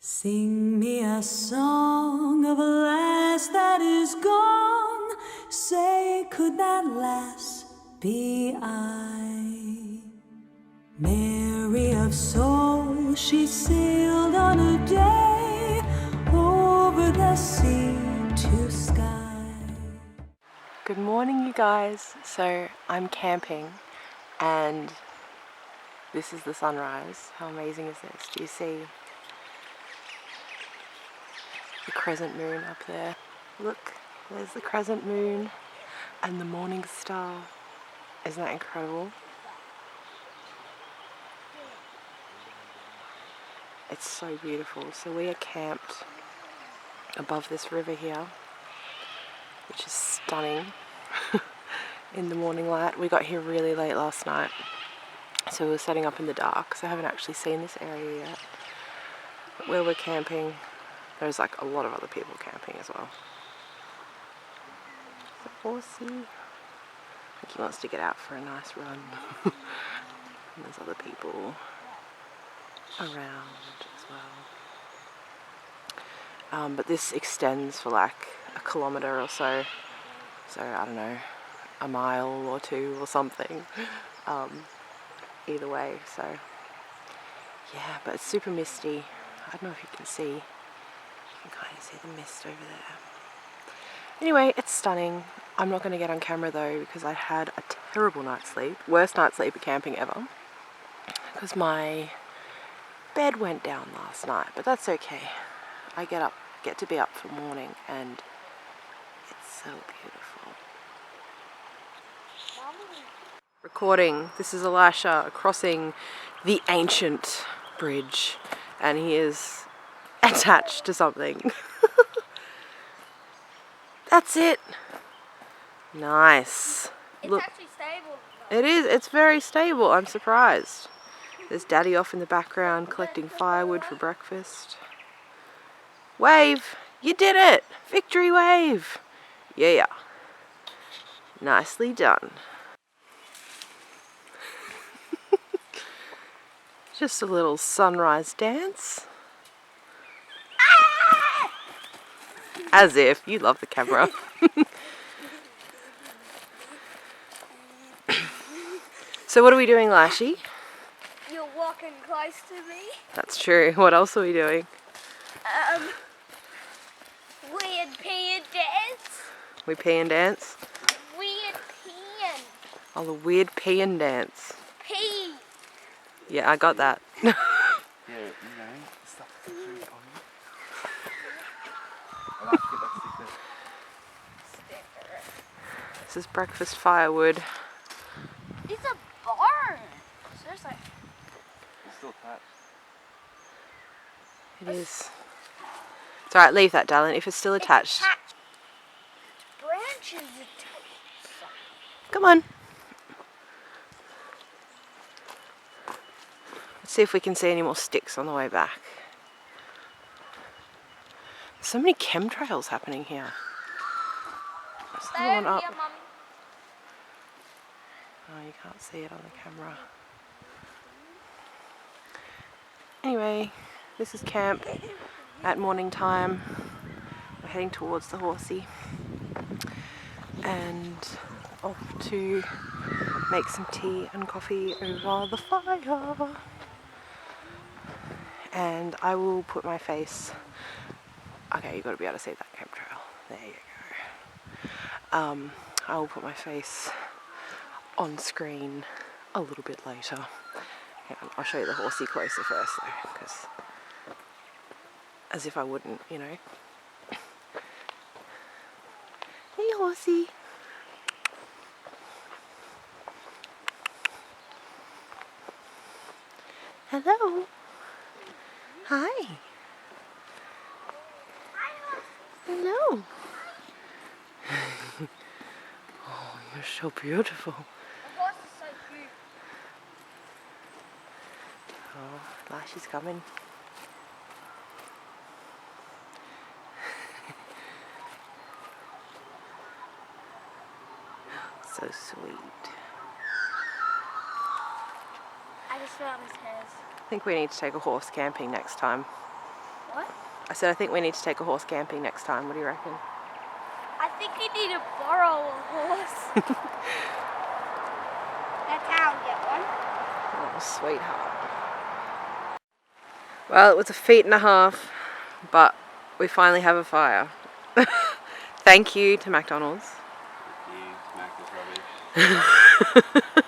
Sing me a song of a lass that is gone. Say, could that lass be I? Mary of soul, she sailed on a day over the sea to sky. Good morning, you guys. So I'm camping and this is the sunrise. How amazing is this? Do you see the crescent moon up there? Look, there's the crescent moon and the morning star. Isn't that incredible? It's so beautiful. So we are camped above this river here, which is stunning in the morning light. We got here really late last night, so we were setting up in the dark, so I haven't actually seen this area yet. But where we're camping, there's like a lot of other people camping as well. The horsey, I think he wants to get out for a nice run. And there's other people around as well. But this extends for like a kilometre or so. So I don't know, a mile or two or something. Either way, so yeah, but it's super misty. I don't know if you can see. You can kind of see the mist over there. Anyway, it's stunning. I'm not going to get on camera though because I had a terrible night's sleep. Worst night's sleep at camping ever. Because my bed went down last night, but that's okay. I get to be up for morning and it's so beautiful. Recording. This is Elisha crossing the ancient bridge and he is attached to something. That's it. Nice. It's actually stable. It is. It's very stable. I'm surprised. There's Daddy off in the background collecting firewood for breakfast. Wave. You did it. Victory wave. Yeah. Nicely done. Just a little sunrise dance. As if. You love the camera. So what are we doing, Lashy? You're walking close to me. That's true. What else are we doing? Weird pee and dance. We pee and dance? Weird peeing. Oh, the weird pee and dance. Pee. Yeah, I got that. Yeah, you know, stuff that's really funny. I like it, that's sticker. This is breakfast firewood. It's a barn. Seriously. It's still attached. It is. It's alright, leave that, darling, if it's still attached. Branches attached. Come on. Let's see if we can see any more sticks on the way back. There's so many chemtrails happening here. There's another one up. Here, Mummy. Oh, you can't see it on the camera. Anyway, this is camp at morning time. We're heading towards the horsey and off to make some tea and coffee over the fire. And I will put my face, okay, you've got to be able to see that chemtrail. There you go. I will put my face on screen a little bit later. Hang on, I'll show you the horsey closer first though, because as if I wouldn't, you know. Hey horsey. Hello. Hi. Hello. Oh, you're so beautiful. The horse is so cute. Oh, Lashy's coming. So sweet. I just found his hairs. I think we need to take a horse camping next time. What? I said I think we need to take a horse camping next time. What do you reckon? I think you need to borrow a horse. That's how I get one. Oh, sweetheart. Well, it was a feat and a half, but we finally have a fire. Thank you to McDonald's. You, Mac is rubbish.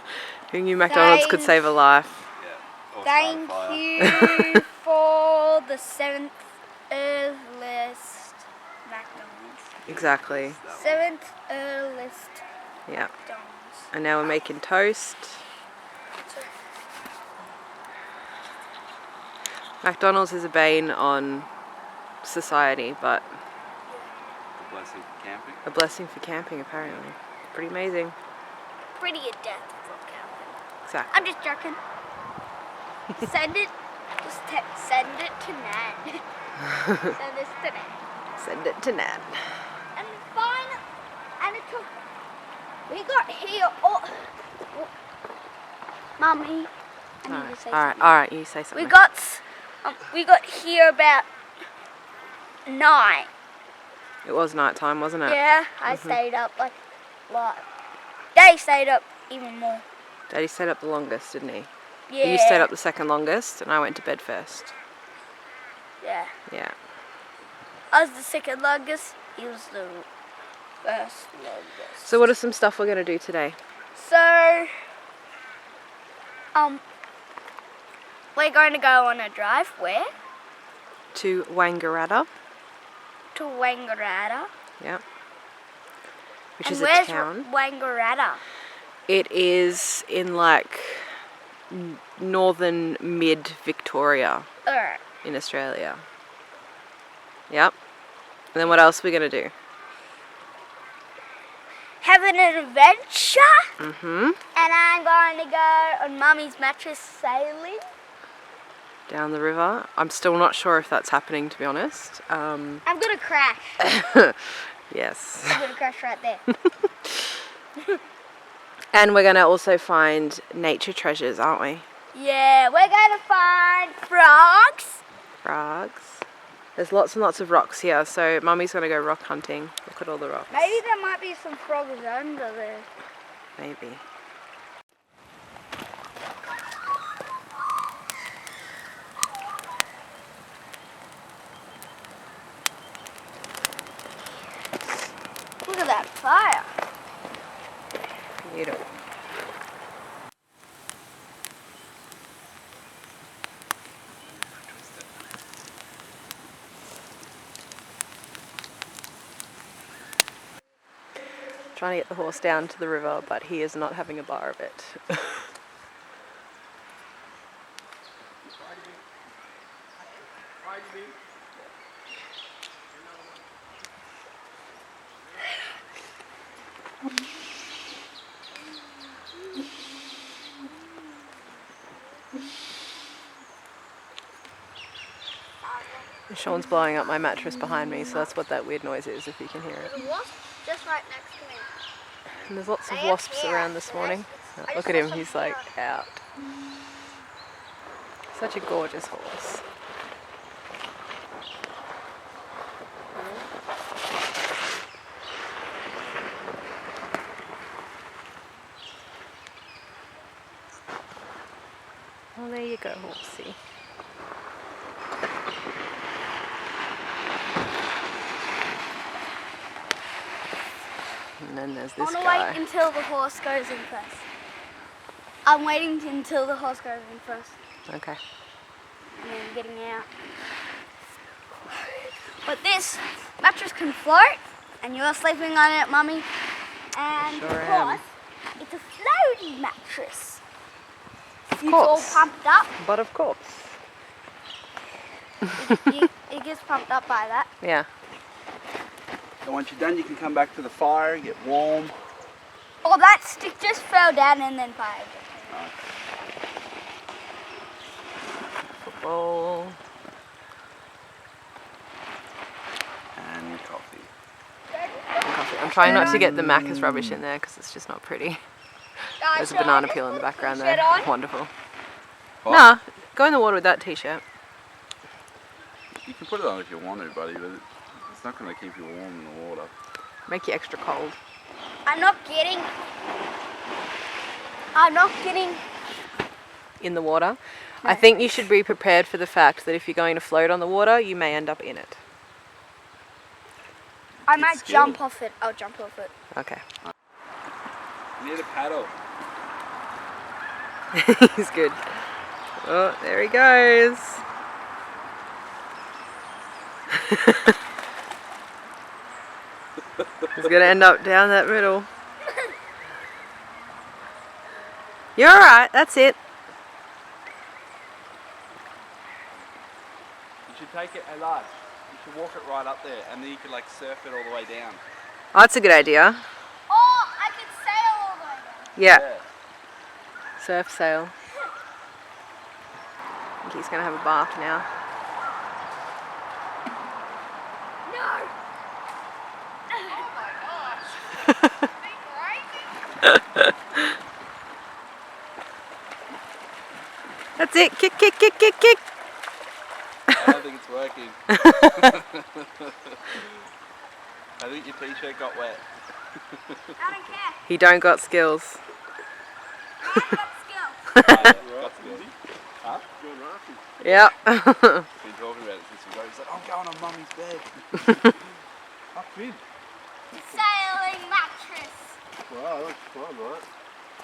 Who knew McDonald's could save a life? Yeah. Or Thank start a fire. you for the 7th earliest McDonald's. Exactly. 7th earliest Yeah. McDonald's. And now we're making toast. McDonald's is a bane on society, but A blessing for camping. a blessing for camping apparently. Pretty amazing. Pretty in depth for camping. Exactly. I'm just joking. Send it. Just send it to Nan. Send this to Nan. Send it to Nan. And finally, and it took. We got here. Oh, Mummy. I need to say something. Alright, you say something. We got here about 9. It was night time, wasn't it? Yeah, I stayed up like a lot. They stayed up even more. Daddy stayed up the longest, didn't he? Yeah. You stayed up the second longest, and I went to bed first. Yeah. Yeah. I was the second longest. He was the first longest. So what are some stuff we're going to do today? So, we're going to go on a drive where? To Wangaratta. To Wangaratta. Yeah. Which And is a where's town. Wangaratta? It is in like northern mid Victoria in Australia. Yep. And then what else are we going to do? Having an adventure. Mm-hmm. And I'm going to go on Mummy's mattress sailing. Down the river. I'm still not sure if that's happening, to be honest. I'm going to crash. Yes. I'm going to crash right there. And we're going to also find nature treasures, aren't we? Yeah, we're going to find frogs. Frogs. There's lots and lots of rocks here, so Mummy's going to go rock hunting. Look at all the rocks. Maybe there might be some frogs under there. Maybe. Look at that fire. Beautiful. Trying to get the horse down to the river, but he is not having a bar of it. Sean's blowing up my mattress behind me, so that's what that weird noise is, if you can hear it. The wasp just right next to me. And there's lots of I am wasps here, around this so morning. that's- Oh, I look just at him, saw he's some like here. out. Such a gorgeous horse. Oh, there you go, horsey. And then there's I this want to guy. wait until the horse goes in first. I'm waiting until the horse goes in first. Okay. And then getting out. But this mattress can float, and you're sleeping on it, Mummy. And Sure because am. it's a floaty mattress. Of It's all course. pumped up. But of course. It gets pumped up by that. Yeah. And once you're done, you can come back to the fire, get warm. Oh, that stick just fell down and then fired. Football. And your coffee. And coffee. I'm trying not to get the Macca's rubbish in there because it's just not pretty. There's a banana peel in the background there. Wonderful. What? Nah, go in the water with that t-shirt. You can put it on if you want to, buddy, but it's not going to keep you warm in the water. Make you extra cold. I'm not getting In the water? No. I think you should be prepared for the fact that if you're going to float on the water, you may end up in it. I might jump off it. I'll jump off it. Okay. You need a paddle. He's good. Oh, there he goes. He's going to end up down that middle. You're alright, that's it. You should take it, hey lad, you should walk it right up there and then you could like surf it all the way down. Oh, that's a good idea. Oh, I can sail all the way down. Yeah. Surf sail. I think he's going to have a bath now. No. That's it. Kick, kick, kick, kick, kick. I don't think it's working. I think your t-shirt got wet. I don't care. He don't got skills. I got skills. Got skills. Huh? Going rafting. Yeah. Been talking about it since we got. He's like, I'm going on mummy's bed. Up in. Sailing mattress. Wow, that looks fun, right?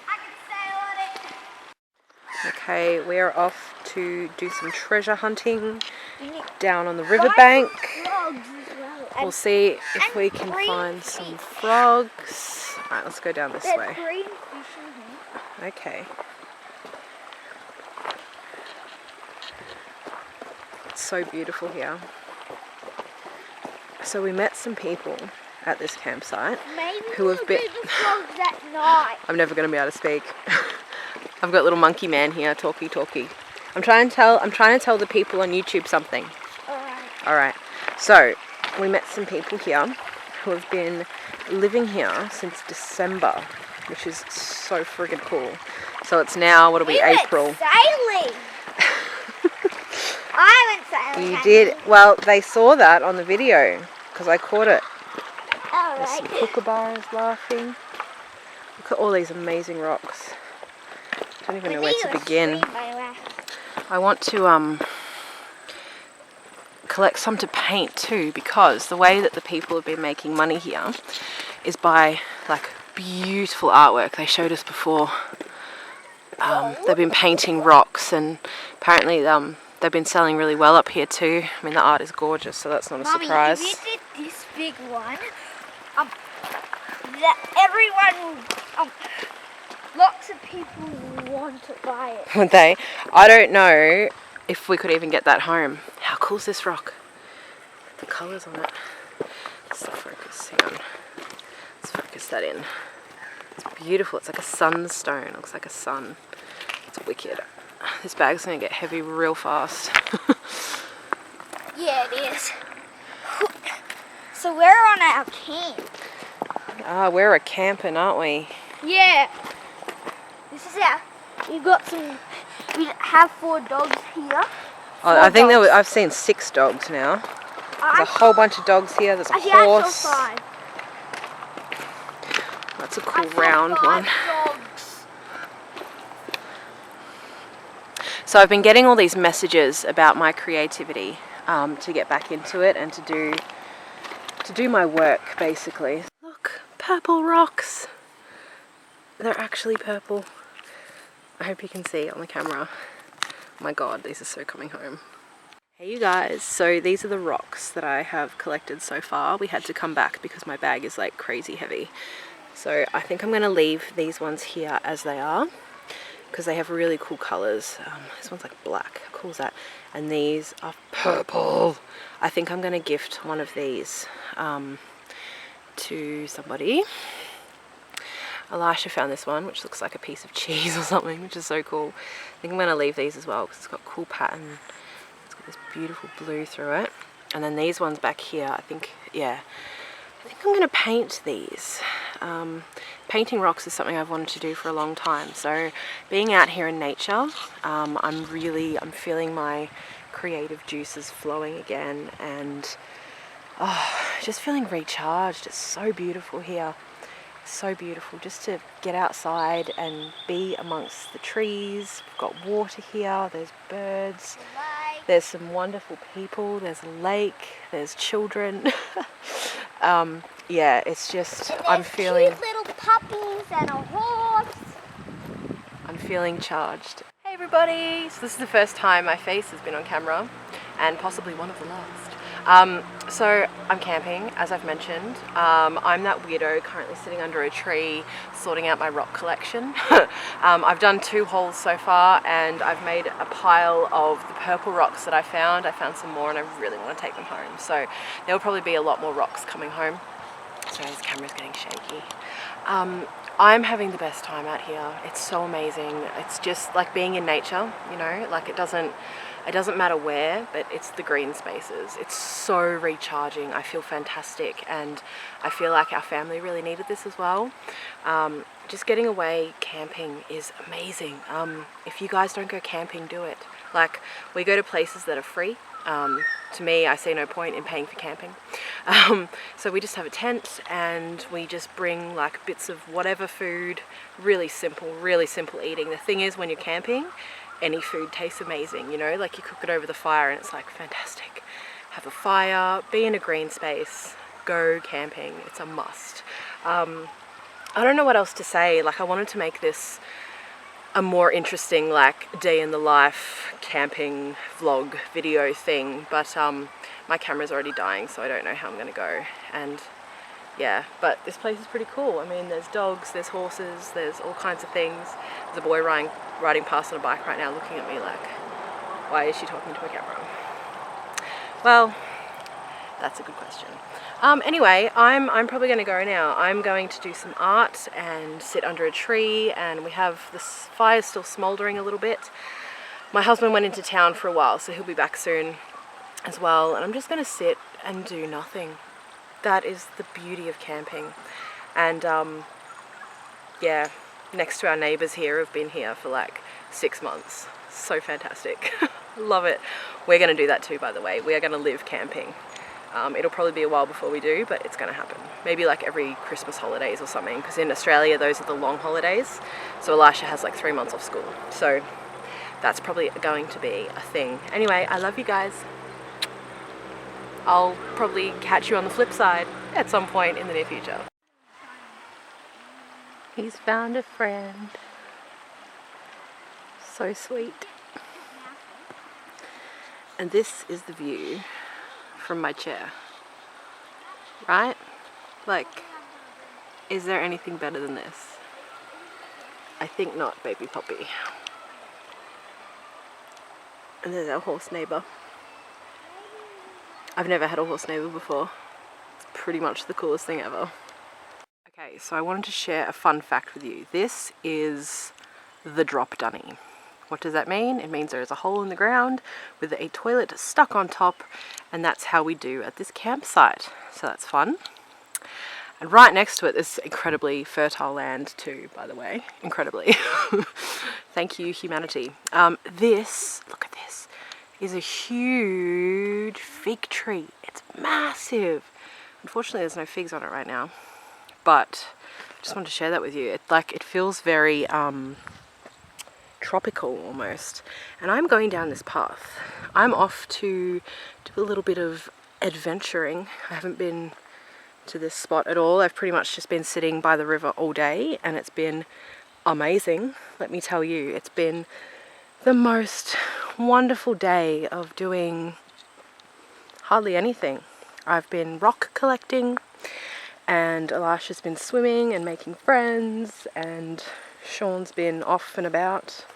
I can sail on it. Okay, we are off to do some treasure hunting down on the riverbank. We'll see if we can find some frogs. Alright, let's go down this way. Okay. It's so beautiful here. So we met some people at this campsite who have been... frogs at night. I'm never going to be able to speak. I've got little monkey man here, talkie. I'm trying to tell the people on YouTube something. Alright. So, we met some people here who have been living here since December, which is so friggin' cool. So it's now, what are we, April? Sailing. I went sailing. You did? Well, they saw that on the video, because I caught it. There's some kookaburras laughing. Look at all these amazing rocks. I don't even know where to begin. I want to collect some to paint too, because the way that the people have been making money here is by like beautiful artwork. They showed us before. They've been painting rocks, and apparently they've been selling really well up here too. I mean, the art is gorgeous, so that's not a surprise. If you did this big one, lots of people want to buy it. Would they? I don't know if we could even get that home. How cool is this rock? The colours on it. Let's focus. Hang on. Let's focus that in. It's beautiful. It's like a sunstone. It looks like a sun. It's wicked. This bag's going to get heavy real fast. Yeah, it is. So we're on our camp. Ah, we're a camping, aren't we? Yeah. This is our... We have 4 dogs here. Oh, I think I've seen 6 dogs now. There's a whole bunch of dogs here. There's a horse. I saw 5. That's a cool round one. Dogs. So I've been getting all these messages about my creativity, to get back into it and to do my work, basically. Look, purple rocks. They're actually purple. I hope you can see on the camera. Oh my god, these are so coming home. Hey you guys, so these are the rocks that I have collected so far. We had to come back because my bag is like crazy heavy. So I think I'm going to leave these ones here as they are, because they have really cool colours. This one's like black, how cool is that? And these are purple. I think I'm going to gift one of these to somebody. Elisha found this one, which looks like a piece of cheese or something, which is so cool. I think I'm going to leave these as well because it's got a cool pattern. It's got this beautiful blue through it. And then these ones back here, I think, yeah. I think I'm going to paint these. Painting rocks is something I've wanted to do for a long time. So being out here in nature, I'm feeling my creative juices flowing again, and just feeling recharged. It's so beautiful here. So beautiful just to get outside and be amongst the trees. We've got water here, there's birds, there's some wonderful people, there's a lake, there's children. Yeah, it's just, I'm feeling cute little puppies and a horse. I'm feeling charged. Hey everybody! So this is the first time my face has been on camera, and possibly one of the last. So I'm camping, as I've mentioned. I'm that weirdo currently sitting under a tree sorting out my rock collection. I've done 2 holes so far, and I've made a pile of the purple rocks that I found. I found some more and I really want to take them home. So there'll probably be a lot more rocks coming home. Sorry, this camera's getting shaky. I'm having the best time out here. It's so amazing. It's just like being in nature, you know, like it doesn't matter where, but it's the green spaces. It's so recharging. I feel fantastic, and I feel like our family really needed this as well. Just getting away camping is amazing. If you guys don't go camping, do it. Like, we go to places that are free. To me, I see no point in paying for camping. So we just have a tent and we just bring like bits of whatever food, really simple eating. The thing is, when you're camping, any food tastes amazing, you know, like you cook it over the fire and it's like fantastic. Have a fire, be in a green space, go camping, it's a must. I don't know what else to say. Like, I wanted to make this a more interesting like day in the life camping vlog video thing, but my camera's already dying, so I don't know how I'm gonna go. And yeah, but this place is pretty cool. I mean, there's dogs, there's horses, there's all kinds of things. There's a boy riding past on a bike right now looking at me like, why is she talking to a camera? Well, that's a good question. Anyway, I'm probably going to go now. I'm going to do some art and sit under a tree, and we have the fire still smouldering a little bit. My husband went into town for a while, so he'll be back soon as well, and I'm just going to sit and do nothing. That is the beauty of camping. And yeah, next to our neighbours here have been here for like 6 months. So fantastic. Love it. We're going to do that too, by the way. We are going to live camping. It'll probably be a while before we do, but it's going to happen. Maybe like every Christmas holidays or something, because in Australia those are the long holidays. So Elisha has like 3 months off school. So that's probably going to be a thing. Anyway, I love you guys. I'll probably catch you on the flip side at some point in the near future. He's found a friend. So sweet. And this is the view from my chair, right? Like, is there anything better than this? I think not, baby puppy. And there's our horse neighbour. I've never had a horse neighbour before. It's pretty much the coolest thing ever. Okay, so I wanted to share a fun fact with you. This is the drop dunny. What does that mean? It means there is a hole in the ground with a toilet stuck on top, and that's how we do at this campsite. So that's fun. And right next to it is incredibly fertile land too, by the way. Incredibly. Thank you, humanity. This, look at this, is a huge fig tree. It's massive. Unfortunately, there's no figs on it right now, but I just wanted to share that with you. It feels very tropical almost. And I'm going down this path. I'm off to do a little bit of adventuring. I haven't been to this spot at all. I've pretty much just been sitting by the river all day, and it's been amazing. Let me tell you, it's been the most wonderful day of doing hardly anything. I've been rock collecting, and Elisha's been swimming and making friends, and Sean's been off and about.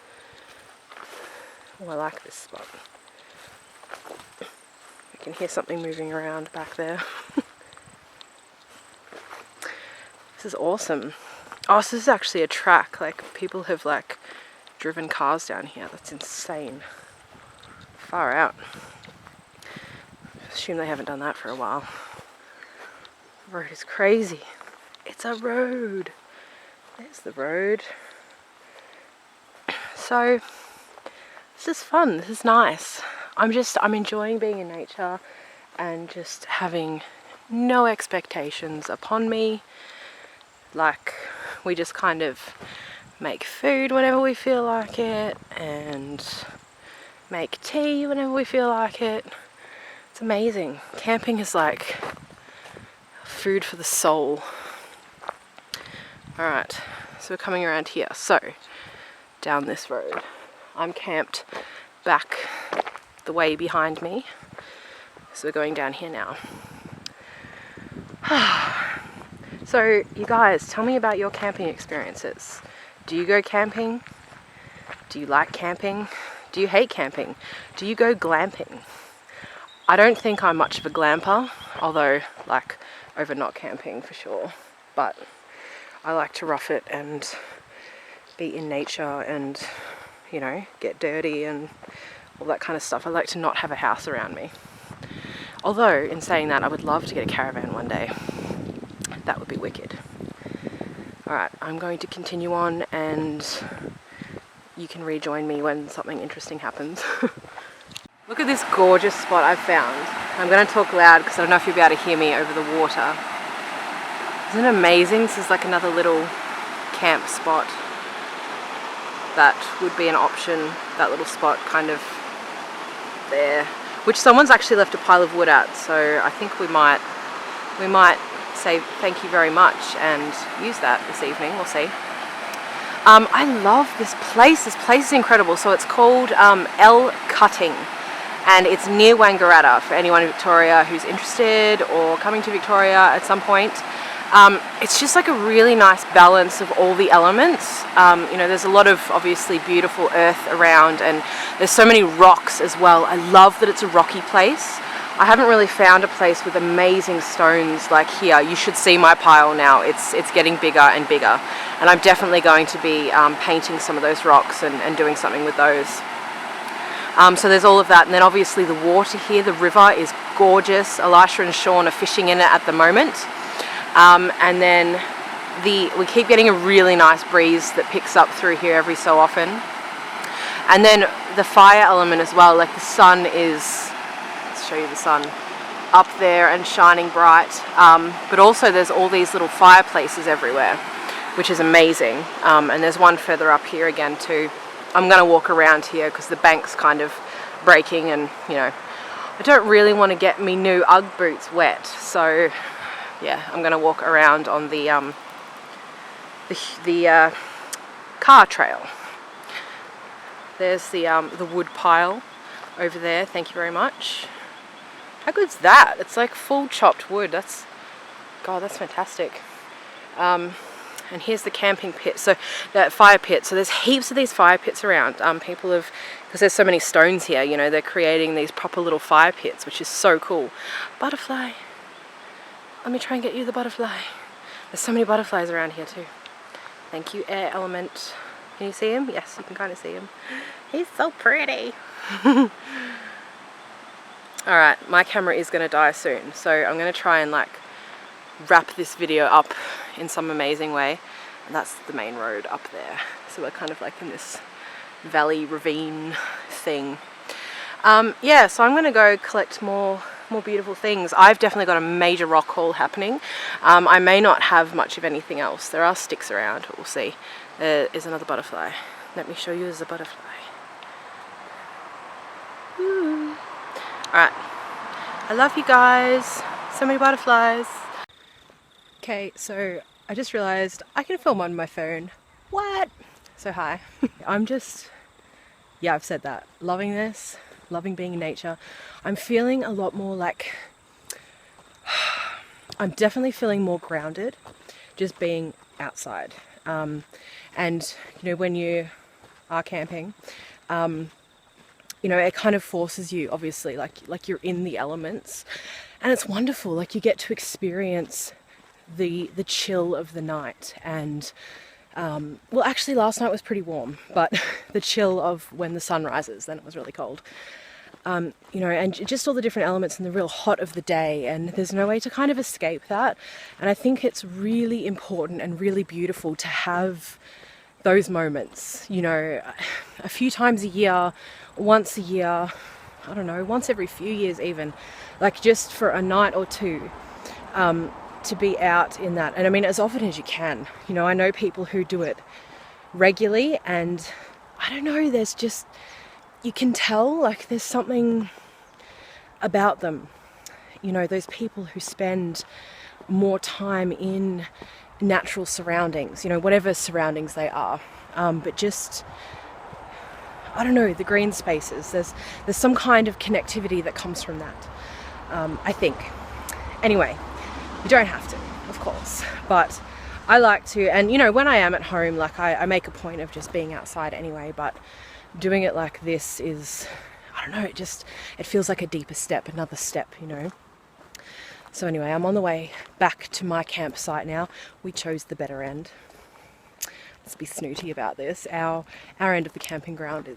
Oh, I like this spot. I can hear something moving around back there. This is awesome. Oh, so this is actually a track. Like, people have like driven cars down here. That's insane. Far out. I assume they haven't done that for a while. The road is crazy. It's a road. There's the road. So this is fun. This is nice. I'm enjoying being in nature and just having no expectations upon me. Like, we just kind of make food whenever we feel like it and make tea whenever we feel like it. It's amazing. Camping is like food for the soul. Alright, so we're coming around here. So, down this road. I'm camped back the way behind me. So we're going down here now. So, you guys, tell me about your camping experiences. Do you go camping? Do you like camping? Do you hate camping? Do you go glamping? I don't think I'm much of a glamper, although, like, over not camping for sure. But I like to rough it and be in nature and, you know, get dirty and all that kind of stuff. I like to not have a house around me. Although, in saying that, I would love to get a caravan one day. That would be wicked. Alright, I'm going to continue on and you can rejoin me when something interesting happens. Look at this gorgeous spot I've found. I'm going to talk loud because I don't know if you'll be able to hear me over the water. Isn't it amazing? This is like another little camp spot that would be an option, that little spot kind of there, which someone's actually left a pile of wood at, so I think we might say thank you very much and use that this evening. We'll see. I love this place. This place is incredible. So it's called Cutting, and it's near Wangaratta for anyone in Victoria who's interested or coming to Victoria at some point. It's just like a really nice balance of all the elements. You know, there's a lot of obviously beautiful earth around, and there's so many rocks as well. I love that it's a rocky place. I haven't really found a place with amazing stones like here. You should see my pile now. It's getting bigger and bigger, and I'm definitely going to be painting some of those rocks and doing something with those. So there's all of that, and then obviously the water here, the river is gorgeous. Elisha and Sean are fishing in it at the moment. And then we keep getting a really nice breeze that picks up through here every so often. And then the fire element as well, like the sun is, let's show you the sun, up there and shining bright. But also there's all these little fireplaces everywhere, which is amazing. And there's one further up here again too. I'm going to walk around here because the bank's kind of breaking, and you know, I don't really want to get me new Ugg boots wet. So yeah, I'm going to walk around on the car trail. There's the wood pile over there. Thank you very much. How good's that? It's like full chopped wood. That's fantastic. And here's the camping pit. So that fire pit. So there's heaps of these fire pits around. People have, because there's so many stones here, you know, they're creating these proper little fire pits, which is so cool. Butterfly. Let me try and get you the butterfly. There's so many butterflies around here too. Thank you, air element. Can you see him? Yes, you can kind of see him. He's so pretty. Alright, my camera is going to die soon, so I'm going to try and like wrap this video up in some amazing way. And that's the main road up there. So we're kind of like in this valley ravine thing. Yeah, so I'm going to go collect more beautiful things. I've definitely got a major rock haul happening. I may not have much of anything else. There are sticks around, we'll see. There is another butterfly. Let me show you as a butterfly. Alright, I love you guys. So many butterflies. Okay, so I just realized I can film on my phone. What? So hi. I'm just, yeah, I've said that. Loving this. Loving being in nature. I'm feeling a lot more like, I'm definitely feeling more grounded just being outside. And you know, when you are camping, you know, it kind of forces you, obviously, like you're in the elements, and it's wonderful. Like you get to experience the chill of the night, and well, actually last night was pretty warm, but the chill of when the sun rises, then it was really cold. You know, and just all the different elements and the real hot of the day, and there's no way to kind of escape that. And I think it's really important and really beautiful to have those moments, you know, a few times a year, once a year, I don't know, once every few years even, like just for a night or two, to be out in that. And I mean, as often as you can. You know, I know people who do it regularly, and I don't know, there's just, you can tell like there's something about them. You know, those people who spend more time in natural surroundings, you know, whatever surroundings they are, but just, I don't know, the green spaces, there's some kind of connectivity that comes from that, I think. Anyway, you don't have to, of course, but I like to. And you know, when I am at home, like I make a point of just being outside anyway, but doing it like this is, I don't know, it feels like a deeper step, another step, you know. So anyway, I'm on the way back to my campsite now. We chose the better end. Let's be snooty about this. Our end of the camping ground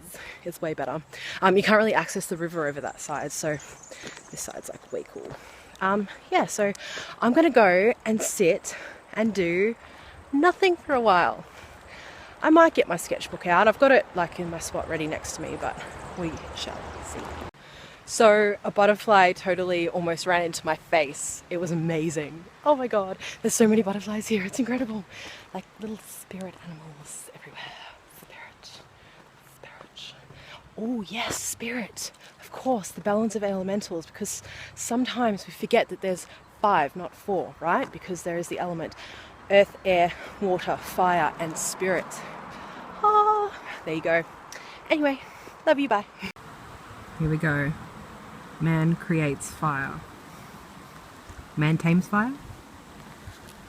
is way better. You can't really access the river over that side, so this side's like way cool. Yeah, so I'm gonna go and sit and do nothing for a while. I might get my sketchbook out. I've got it like in my spot ready next to me, but we shall see. So a butterfly totally almost ran into my face. It was amazing. Oh my God, there's so many butterflies here. It's incredible. Like little spirit animals everywhere. Spirit. Oh yes, spirit. Of course, the balance of elementals, because sometimes we forget that there's 5, not 4, right? Because there is the element earth, air, water, fire, and spirit. Ah, there you go. Anyway, love you, bye. Here we go. Man creates fire. Man tames fire?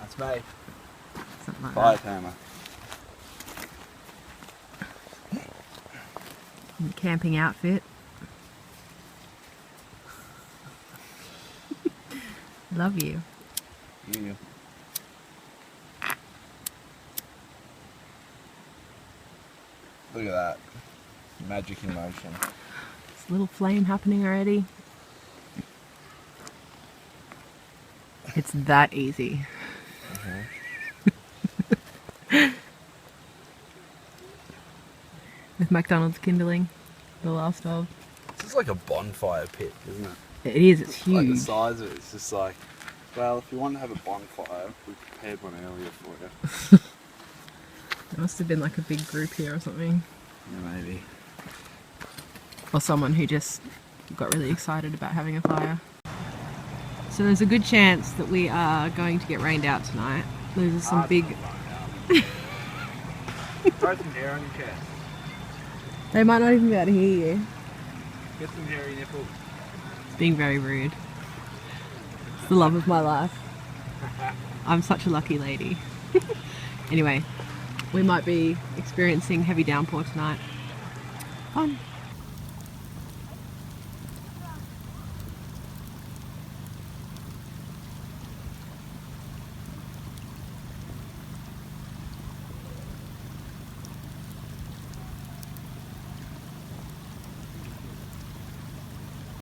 That's me. Something like Fire that. tamer. Camping outfit. Love you. You. Look at that. Magic in motion. There's a little flame happening already. It's that easy. With McDonald's kindling, the last of. This is like a bonfire pit, isn't it? It is, it's Like the huge. size of it, it's just like, well, if you want to have a bonfire, we prepared one earlier for you. There must have been like a big group here or something. Yeah, maybe. Or someone who just got really excited about having a fire. So there's a good chance that we are going to get rained out tonight. Those are some big... Throw some hair on your chest. They might not even be able to hear you. Get some hairy nipples. It's being very rude. It's the love of my life. I'm such a lucky lady. Anyway, we might be experiencing heavy downpour tonight. Fun.